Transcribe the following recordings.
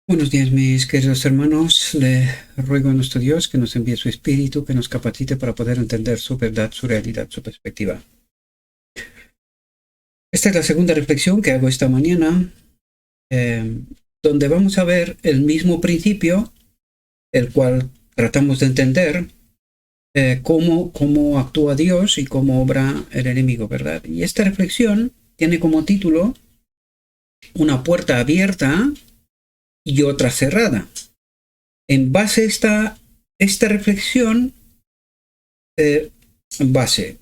Buenos días, mis queridos hermanos. Le ruego a nuestro Dios que nos envíe su Espíritu, que nos capacite para poder entender su verdad, su realidad, su perspectiva. Esta es la segunda reflexión que hago esta mañana, donde vamos a ver el mismo principio, el cual tratamos de entender cómo actúa Dios y cómo obra el enemigo, ¿verdad? Y esta reflexión tiene como título Una puerta abierta y otra cerrada. En base a esta reflexión, es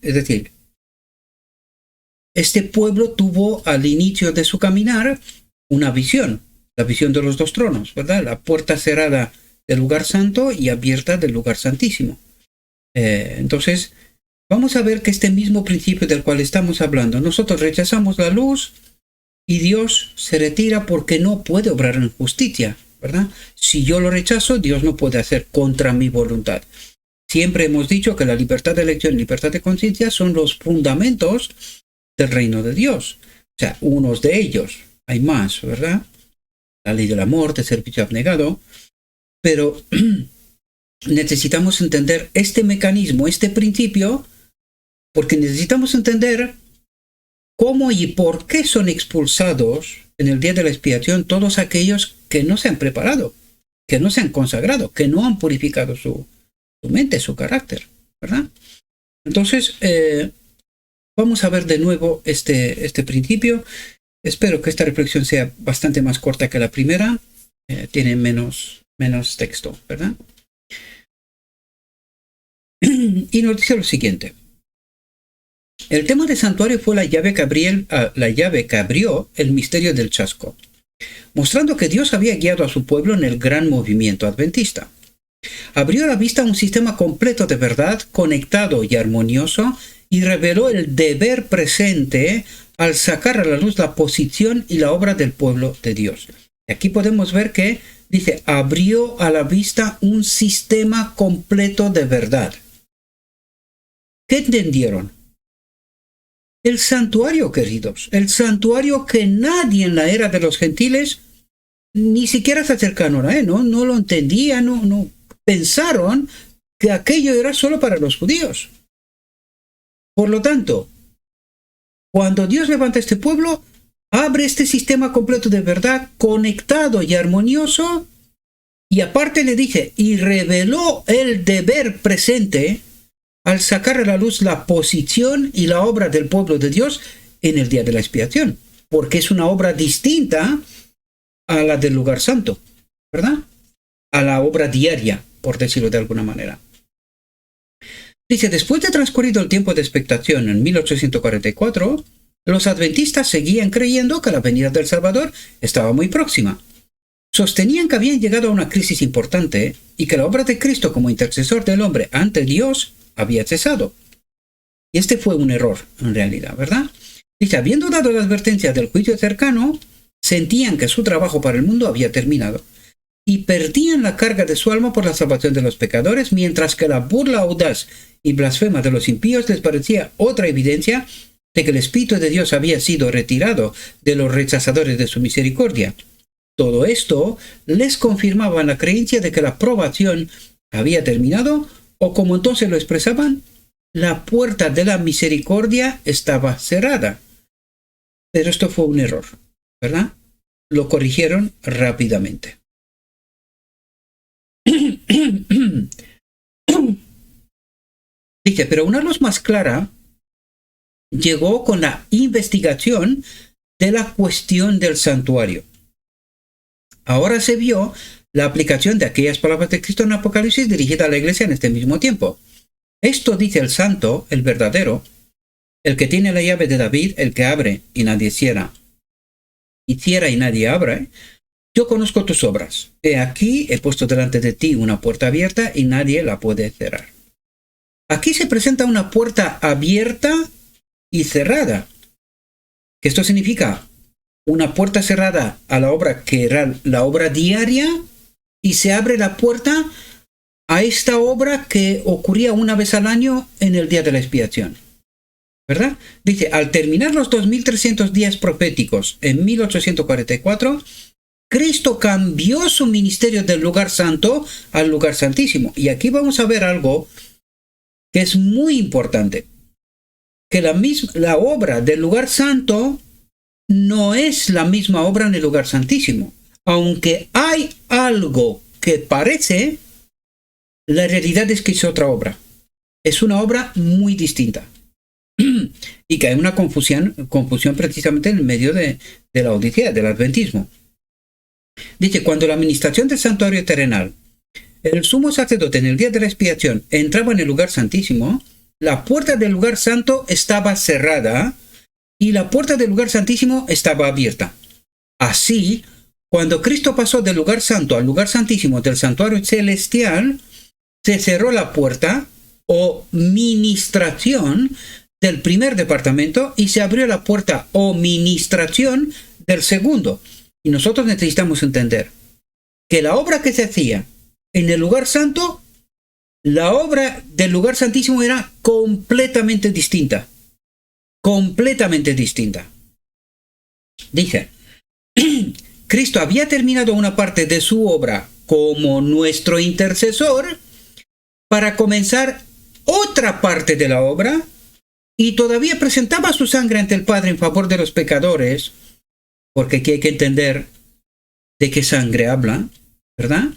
decir, este pueblo tuvo al inicio de su caminar una visión, la visión de los dos tronos, ¿verdad? La puerta cerrada del lugar santo y abierta del lugar santísimo. Entonces, vamos a ver que este mismo principio del cual estamos hablando, nosotros rechazamos la luz y Dios se retira porque no puede obrar en justicia, ¿verdad? Si yo lo rechazo, Dios no puede hacer contra mi voluntad. Siempre hemos dicho que la libertad de elección y libertad de conciencia son los fundamentos del reino de Dios. O sea, unos de ellos. Hay más, ¿verdad? La ley del amor, de servicio abnegado. Pero necesitamos entender este mecanismo, este principio, porque necesitamos entender cómo y por qué son expulsados en el día de la expiación todos aquellos que no se han preparado, que no se han consagrado, que no han purificado su mente, su carácter, ¿verdad? Entonces, vamos a ver de nuevo este principio. Espero que esta reflexión sea bastante más corta que la primera. Tiene menos texto, ¿verdad? Y nos dice lo siguiente. El tema del santuario fue la llave que abrió el misterio del chasco, mostrando que Dios había guiado a su pueblo en el gran movimiento adventista. Abrió a la vista un sistema completo de verdad, conectado y armonioso, y reveló el deber presente al sacar a la luz la posición y la obra del pueblo de Dios. Aquí podemos ver que dice, abrió a la vista un sistema completo de verdad. ¿Qué entendieron? El santuario, queridos, el santuario que nadie en la era de los gentiles ni siquiera se acercaron a él, no lo entendían, no pensaron que aquello era solo para los judíos. Por lo tanto, cuando Dios levanta este pueblo, abre este sistema completo de verdad, conectado y armonioso, y aparte le dice, y reveló el deber presente al sacar a la luz la posición y la obra del pueblo de Dios en el día de la expiación, porque es una obra distinta a la del lugar santo, ¿verdad? A la obra diaria, por decirlo de alguna manera. Dice, después de transcurrido el tiempo de expectación en 1844, los adventistas seguían creyendo que la venida del Salvador estaba muy próxima. Sostenían que habían llegado a una crisis importante y que la obra de Cristo como intercesor del hombre ante Dios había cesado. Y este fue un error, en realidad, ¿verdad? Dice, habiendo dado la advertencia del juicio cercano, sentían que su trabajo para el mundo había terminado y perdían la carga de su alma por la salvación de los pecadores, mientras que la burla audaz y blasfema de los impíos les parecía otra evidencia de que el Espíritu de Dios había sido retirado de los rechazadores de su misericordia. Todo esto les confirmaba la creencia de que la probación había terminado, o como entonces lo expresaban, la puerta de la misericordia estaba cerrada. Pero esto fue un error, ¿verdad? Lo corrigieron rápidamente. Dice, pero una luz más clara llegó con la investigación de la cuestión del santuario. Ahora se vio la aplicación de aquellas palabras de Cristo en Apocalipsis dirigida a la iglesia en este mismo tiempo. Esto dice el santo, el verdadero, el que tiene la llave de David, el que abre y nadie cierra, y cierra y nadie abre. Yo conozco tus obras. He aquí, he puesto delante de ti una puerta abierta y nadie la puede cerrar. Aquí se presenta una puerta abierta y cerrada. ¿Qué esto significa? Una puerta cerrada a la obra que era la obra diaria, y se abre la puerta a esta obra que ocurría una vez al año en el día de la expiación. ¿Verdad? Dice, al terminar los 2300 días proféticos en 1844, Cristo cambió su ministerio del lugar santo al lugar santísimo. Y aquí vamos a ver algo que es muy importante. Que la obra del lugar santo no es la misma obra en el lugar santísimo. Aunque hay algo que parece, la realidad es que es otra obra. Es una obra muy distinta. Y que hay una confusión precisamente en el medio de la Odisea, del adventismo. Dice, cuando la administración del santuario terrenal, el sumo sacerdote en el día de la expiación entraba en el lugar santísimo, la puerta del lugar santo estaba cerrada y la puerta del lugar santísimo estaba abierta. Así, cuando Cristo pasó del lugar santo al lugar santísimo del santuario celestial, se cerró la puerta o ministración del primer departamento y se abrió la puerta o ministración del segundo. Y nosotros necesitamos entender que la obra que se hacía en el lugar santo, la obra del lugar santísimo era completamente distinta. Completamente distinta. Dice, Cristo había terminado una parte de su obra como nuestro intercesor para comenzar otra parte de la obra y todavía presentaba su sangre ante el Padre en favor de los pecadores, porque aquí hay que entender de qué sangre habla, ¿verdad?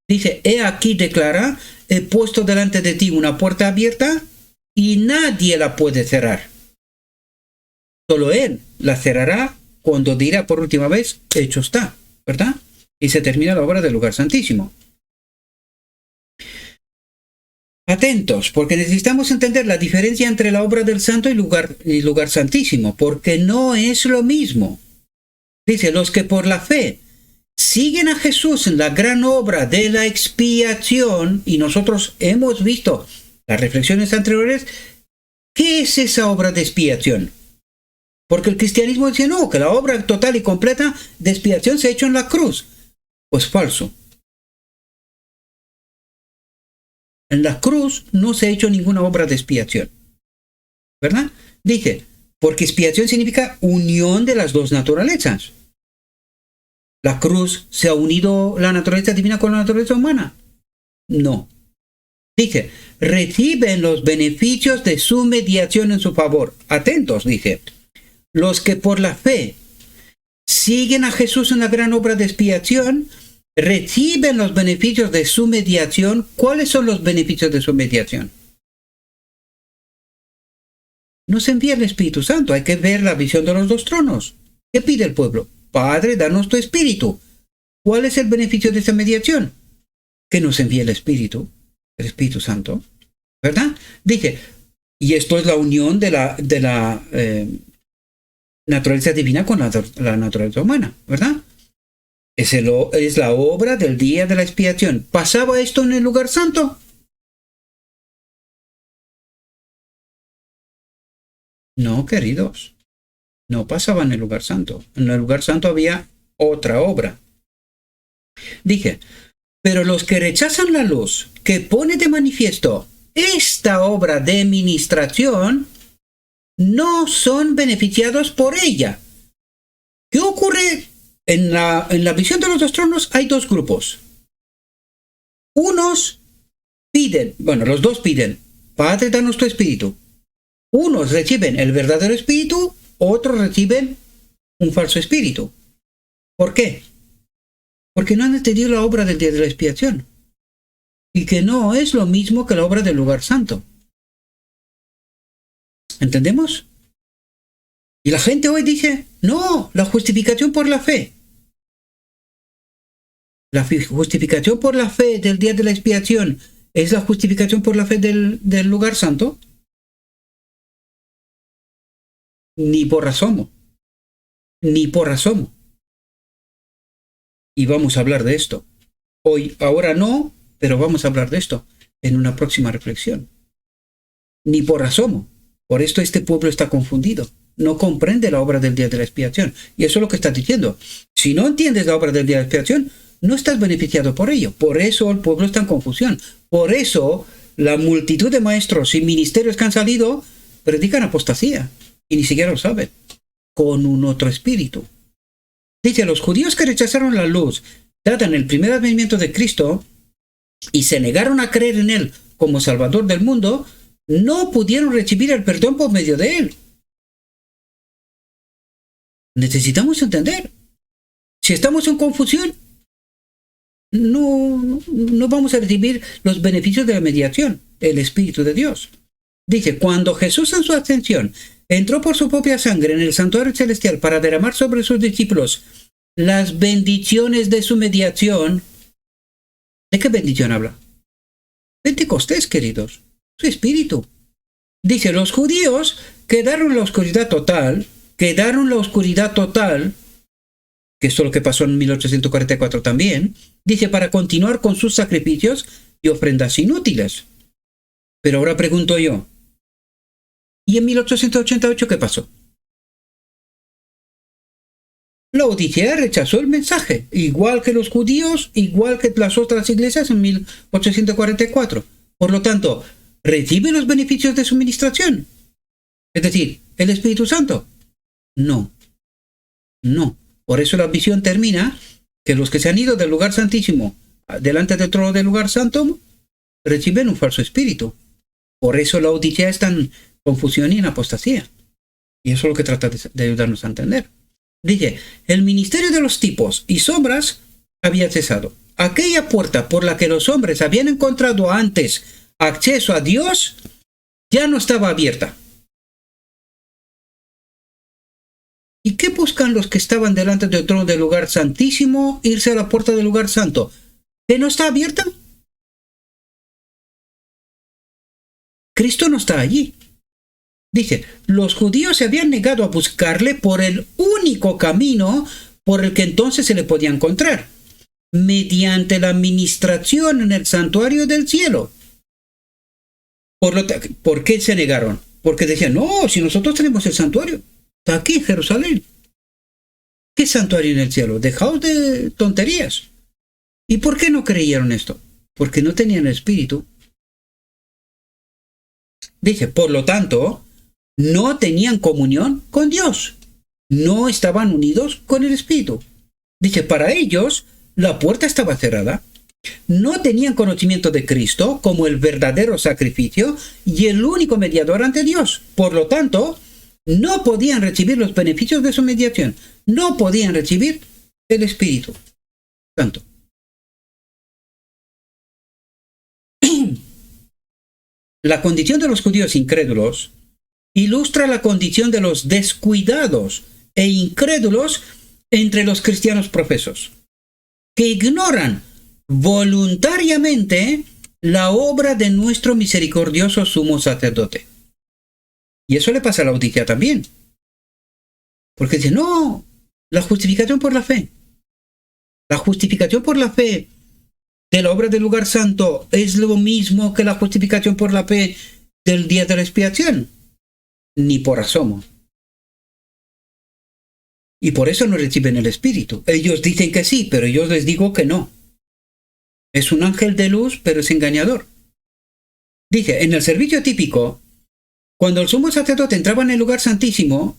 Dice, he aquí declara, he puesto delante de ti una puerta abierta y nadie la puede cerrar. Solo Él la cerrará cuando dirá por última vez, hecho está, ¿verdad? Y se termina la obra del lugar santísimo. Atentos, porque necesitamos entender la diferencia entre la obra del santo y lugar santísimo, porque no es lo mismo. Dice, los que por la fe siguen a Jesús en la gran obra de la expiación, y nosotros hemos visto las reflexiones anteriores, ¿qué es esa obra de expiación? Porque el cristianismo dice, no, que la obra total y completa de expiación se ha hecho en la cruz. Pues falso. En la cruz no se ha hecho ninguna obra de expiación, ¿verdad? Dice, porque expiación significa unión de las dos naturalezas. ¿La cruz se ha unido la naturaleza divina con la naturaleza humana? No. Dice, reciben los beneficios de su mediación en su favor. Atentos, dice. Los que por la fe siguen a Jesús en la gran obra de expiación, reciben los beneficios de su mediación. ¿Cuáles son los beneficios de su mediación? Nos envía el Espíritu Santo. Hay que ver la visión de los dos tronos. ¿Qué pide el pueblo? Padre, danos tu Espíritu. ¿Cuál es el beneficio de esa mediación? Que nos envíe el Espíritu Santo, ¿verdad? Dice, y esto es la unión de la naturaleza divina con la naturaleza humana, ¿verdad? Es la obra del día de la expiación. ¿Pasaba esto en el lugar santo? No, queridos. No pasaba en el lugar santo. En el lugar santo había otra obra. Dije, pero los que rechazan la luz, que pone de manifiesto esta obra de ministración, no son beneficiados por ella. ¿Qué ocurre? En la visión de los dos tronos hay dos grupos. Unos piden, los dos piden, Padre, danos tu Espíritu. Unos reciben el verdadero Espíritu, otros reciben un falso Espíritu. ¿Por qué? Porque no han entendido la obra del día de la expiación. Y que no es lo mismo que la obra del lugar santo. ¿Entendemos? Y la gente hoy dice, no, la justificación por la fe. La justificación por la fe del día de la expiación es la justificación por la fe del lugar santo. Ni por asomo. Ni por asomo. Y vamos a hablar de esto. Ahora no, pero vamos a hablar de esto en una próxima reflexión. Ni por asomo. Por esto este pueblo está confundido. No comprende la obra del día de la expiación. Y eso es lo que está diciendo. Si no entiendes la obra del día de la expiación, no estás beneficiado por ello. Por eso el pueblo está en confusión. Por eso la multitud de maestros y ministerios que han salido predican apostasía. Y ni siquiera lo saben. Con un otro espíritu. Dice, los judíos que rechazaron la luz dada en el primer advenimiento de Cristo y se negaron a creer en Él como Salvador del mundo, no pudieron recibir el perdón por medio de Él. Necesitamos entender. Si estamos en confusión, no vamos a recibir los beneficios de la mediación, el Espíritu de Dios. Dice, cuando Jesús en su ascensión entró por su propia sangre en el santuario celestial para derramar sobre sus discípulos las bendiciones de su mediación. ¿De qué bendición habla? Pentecostés, queridos. Su Espíritu. Dice, los judíos quedaron en la oscuridad total, que esto es lo que pasó en 1844 también, dice, para continuar con sus sacrificios y ofrendas inútiles. Pero ahora pregunto yo, ¿y en 1888 qué pasó? Laodicea rechazó el mensaje, igual que los judíos, igual que las otras iglesias en 1844. Por lo tanto, ¿recibe los beneficios de su ministración? Es decir, ¿el Espíritu Santo? No. Por eso la visión termina que los que se han ido del lugar santísimo delante del trono del lugar santo reciben un falso espíritu. Por eso Laodicea está en confusión y en apostasía. Y eso es lo que trata de ayudarnos a entender. Dice, el ministerio de los tipos y sombras había cesado. Aquella puerta por la que los hombres habían encontrado antes acceso a Dios ya no estaba abierta. ¿Y qué buscan los que estaban delante del trono del lugar santísimo? Irse a la puerta del lugar santo. ¿Que no está abierta? Cristo no está allí. Dice, los judíos se habían negado a buscarle por el único camino por el que entonces se le podía encontrar, mediante la ministración en el santuario del cielo. ¿Por qué se negaron? Porque decían, no, si nosotros tenemos el santuario, está aquí en Jerusalén. ¿Qué santuario en el cielo? Dejaos de tonterías. ¿Y por qué no creyeron esto? Porque no tenían espíritu. Dice, por lo tanto, no tenían comunión con Dios. No estaban unidos con el Espíritu. Dice, para ellos, la puerta estaba cerrada. No tenían conocimiento de Cristo como el verdadero sacrificio y el único mediador ante Dios. Por lo tanto, no podían recibir los beneficios de su mediación. No podían recibir el Espíritu Santo. La condición de los judíos incrédulos ilustra la condición de los descuidados e incrédulos entre los cristianos profesos, que ignoran voluntariamente la obra de nuestro misericordioso sumo sacerdote. Y eso le pasa a Laodicea también. Porque dice, no, la justificación por la fe. La justificación por la fe de la obra del lugar santo es lo mismo que la justificación por la fe del día de la expiación. Ni por asomo. Y por eso no reciben el Espíritu. Ellos dicen que sí, pero yo les digo que no. Es un ángel de luz, pero es engañador. Dice, en el servicio típico, cuando el sumo sacerdote entraba en el lugar santísimo,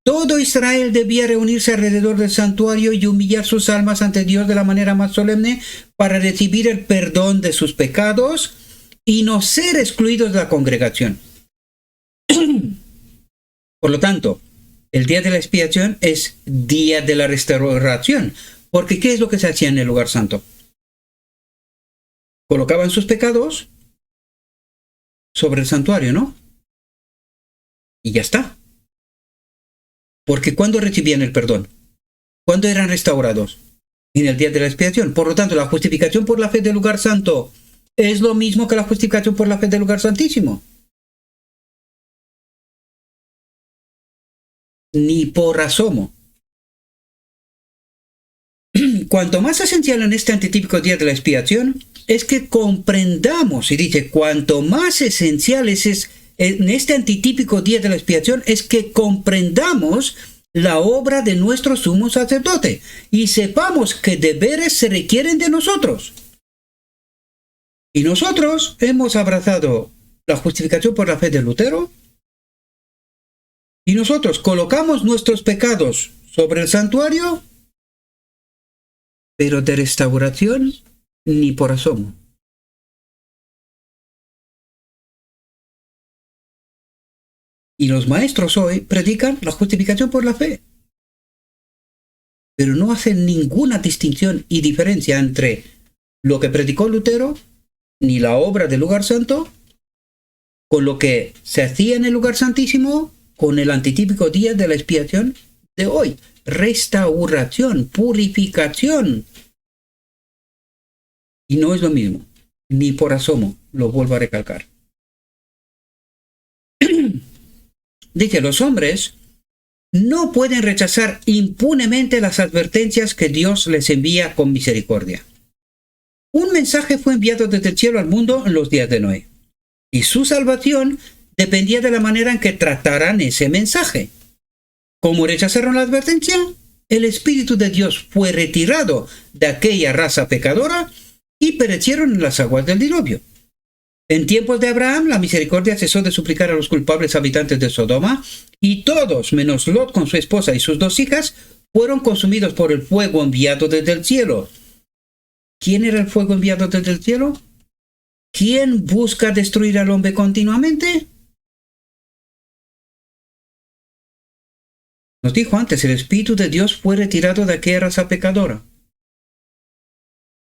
todo Israel debía reunirse alrededor del santuario y humillar sus almas ante Dios de la manera más solemne para recibir el perdón de sus pecados y no ser excluidos de la congregación. Por lo tanto, el día de la expiación es día de la restauración. Porque ¿qué es lo que se hacía en el lugar santo? Colocaban sus pecados sobre el santuario, ¿no? Y ya está. Porque ¿cuándo recibían el perdón? ¿Cuándo eran restaurados? En el día de la expiación. Por lo tanto, la justificación por la fe del lugar santo es lo mismo que la justificación por la fe del lugar santísimo. Ni por asomo. Cuanto más esencial en este antitípico día de la expiación es que comprendamos, y dice, cuanto más esencial es en este antitípico día de la expiación es que comprendamos la obra de nuestro sumo sacerdote y sepamos qué deberes se requieren de nosotros. Y nosotros hemos abrazado la justificación por la fe de Lutero y nosotros colocamos nuestros pecados sobre el santuario, pero de restauración ni por asomo. Y los maestros hoy predican la justificación por la fe, pero no hacen ninguna distinción y diferencia entre lo que predicó Lutero, ni la obra del lugar santo, con lo que se hacía en el lugar santísimo, con el antitípico día de la expiación de hoy. Restauración, purificación. Y no es lo mismo, ni por asomo, lo vuelvo a recalcar. Dice, los hombres no pueden rechazar impunemente las advertencias que Dios les envía con misericordia. Un mensaje fue enviado desde el cielo al mundo en los días de Noé, y su salvación dependía de la manera en que trataran ese mensaje. Como rechazaron la advertencia, el Espíritu de Dios fue retirado de aquella raza pecadora y perecieron en las aguas del diluvio. En tiempos de Abraham, la misericordia cesó de suplicar a los culpables habitantes de Sodoma, y todos, menos Lot con su esposa y sus 2 hijas, fueron consumidos por el fuego enviado desde el cielo. ¿Quién era el fuego enviado desde el cielo? ¿Quién busca destruir al hombre continuamente? Nos dijo antes, el Espíritu de Dios fue retirado de aquella raza pecadora.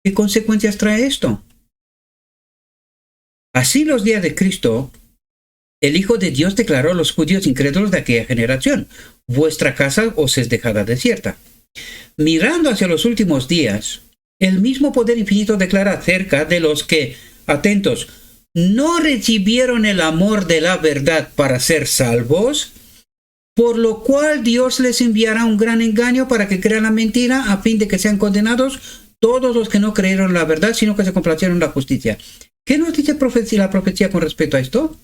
¿Qué consecuencias trae esto? Así los días de Cristo, el Hijo de Dios declaró a los judíos incrédulos de aquella generación: vuestra casa os es dejada desierta. Mirando hacia los últimos días, el mismo poder infinito declara acerca de los que, atentos, no recibieron el amor de la verdad para ser salvos, por lo cual Dios les enviará un gran engaño para que crean la mentira, a fin de que sean condenados todos los que no creyeron la verdad, sino que se complacieron en la justicia. ¿Qué nos dice la profecía con respecto a esto?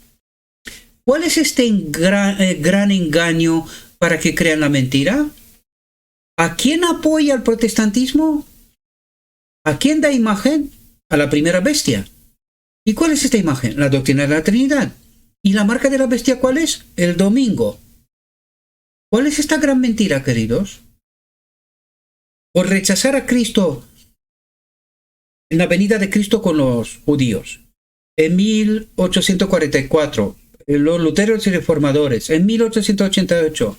¿Cuál es este gran engaño para que crean la mentira? ¿A quién apoya el protestantismo? ¿A quién da imagen? A la primera bestia. ¿Y cuál es esta imagen? La doctrina de la Trinidad. ¿Y la marca de la bestia cuál es? El domingo. ¿Cuál es esta gran mentira, queridos? Por rechazar a Cristo en la venida de Cristo con los judíos, en 1844, los luteros y reformadores, en 1888.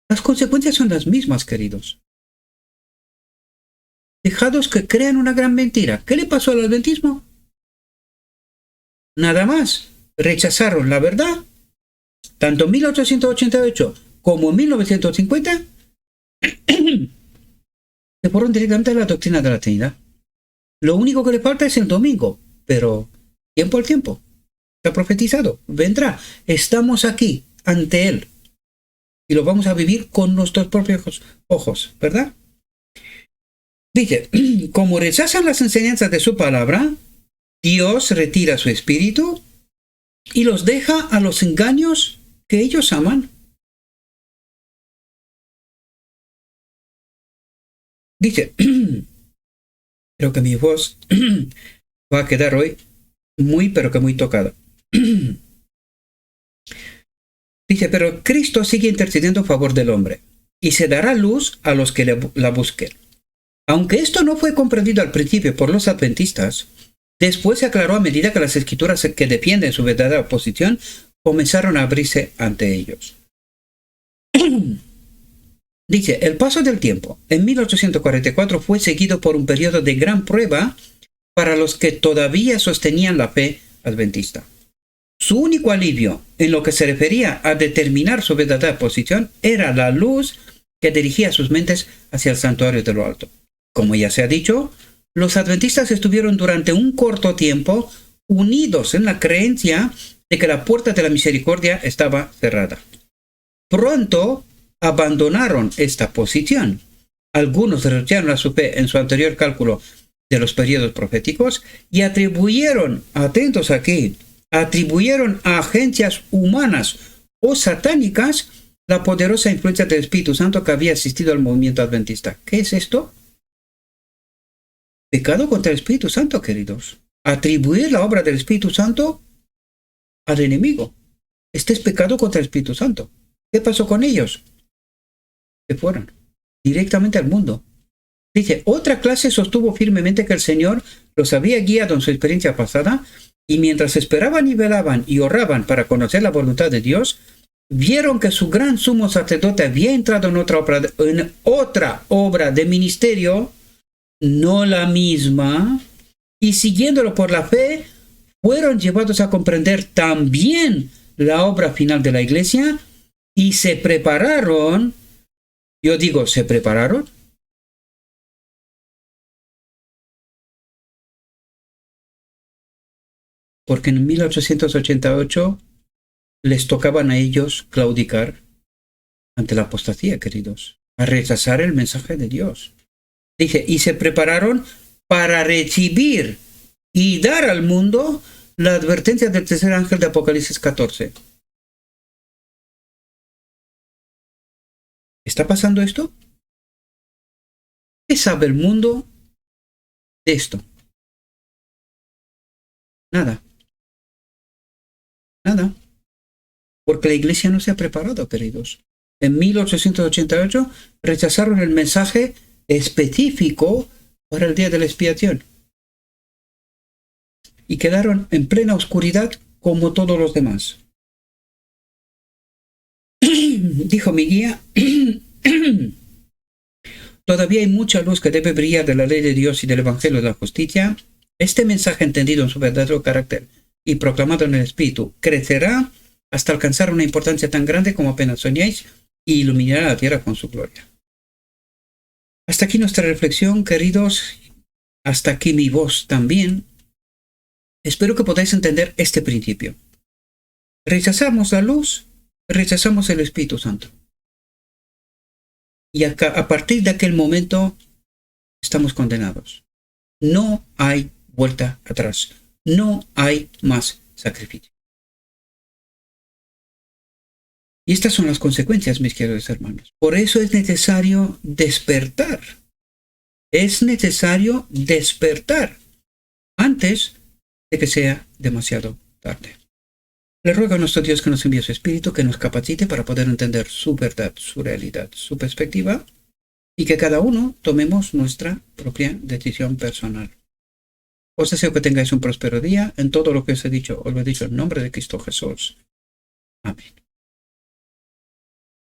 Las consecuencias son las mismas, queridos. Dejados que crean una gran mentira. ¿Qué le pasó al adventismo? Nada más. Rechazaron la verdad, tanto en 1888 como en 1950, se fueron directamente a la doctrina de la Trinidad. Lo único que le falta es el domingo, pero tiempo al tiempo. Está profetizado, vendrá. Estamos aquí, ante Él. Y lo vamos a vivir con nuestros propios ojos, ¿verdad? Dice, como rechazan las enseñanzas de su palabra, Dios retira su espíritu y los deja a los engaños que ellos aman. Dice, creo que mi voz va a quedar hoy pero que muy tocada. Dice, pero Cristo sigue intercediendo a favor del hombre y se dará luz a los que la busquen. Aunque esto no fue comprendido al principio por los adventistas, después se aclaró a medida que las escrituras que defienden su verdadera posición comenzaron a abrirse ante ellos. Dice, el paso del tiempo en 1844 fue seguido por un periodo de gran prueba para los que todavía sostenían la fe adventista. Su único alivio en lo que se refería a determinar su verdadera posición era la luz que dirigía sus mentes hacia el santuario de lo alto. Como ya se ha dicho, los adventistas estuvieron durante un corto tiempo unidos en la creencia de que la puerta de la misericordia estaba cerrada. Pronto abandonaron esta posición. Algunos renunciaron a su fe en su anterior cálculo de los periodos proféticos y atribuyeron, atentos aquí, atribuyeron a agencias humanas o satánicas la poderosa influencia del Espíritu Santo que había asistido al movimiento adventista. ¿Qué es esto? Pecado contra el Espíritu Santo, queridos. Atribuir la obra del Espíritu Santo al enemigo. Este es pecado contra el Espíritu Santo. ¿Qué pasó con ellos? se fueron directamente al mundo. Dice, otra clase sostuvo firmemente que el Señor los había guiado en su experiencia pasada y mientras esperaban y velaban y oraban para conocer la voluntad de Dios, vieron que su gran sumo sacerdote había entrado en otra obra de ministerio, no la misma, y siguiéndolo por la fe, fueron llevados a comprender también la obra final de la iglesia y se prepararon. Yo digo, ¿se prepararon? Porque en 1888 les tocaban a ellos claudicar ante la apostasía, queridos, a rechazar el mensaje de Dios. Dice, y se prepararon para recibir y dar al mundo la advertencia del tercer ángel de Apocalipsis 14. ¿Está pasando esto? ¿Qué sabe el mundo de esto? Nada. Nada. Porque la iglesia no se ha preparado, queridos. En 1888 rechazaron el mensaje específico para el día de la expiación. Y quedaron en plena oscuridad como todos los demás. Dijo mi guía, todavía hay mucha luz que debe brillar de la ley de Dios y del Evangelio de la justicia. Este mensaje entendido en su verdadero carácter y proclamado en el Espíritu crecerá hasta alcanzar una importancia tan grande como apenas soñáis y iluminará la tierra con su gloria. Hasta aquí nuestra reflexión, queridos. Hasta aquí mi voz también. Espero que podáis entender este principio. Rechazamos la luz, rechazamos el Espíritu Santo. Y a partir de aquel momento estamos condenados. No hay vuelta atrás. No hay más sacrificio. Y estas son las consecuencias, mis queridos hermanos. Por eso es necesario despertar. Es necesario despertar antes de que sea demasiado tarde. Le ruego a nuestro Dios que nos envíe su Espíritu, que nos capacite para poder entender su verdad, su realidad, su perspectiva, y que cada uno tomemos nuestra propia decisión personal. Os deseo que tengáis un próspero día. En todo lo que os he dicho, os lo he dicho en nombre de Cristo Jesús. Amén.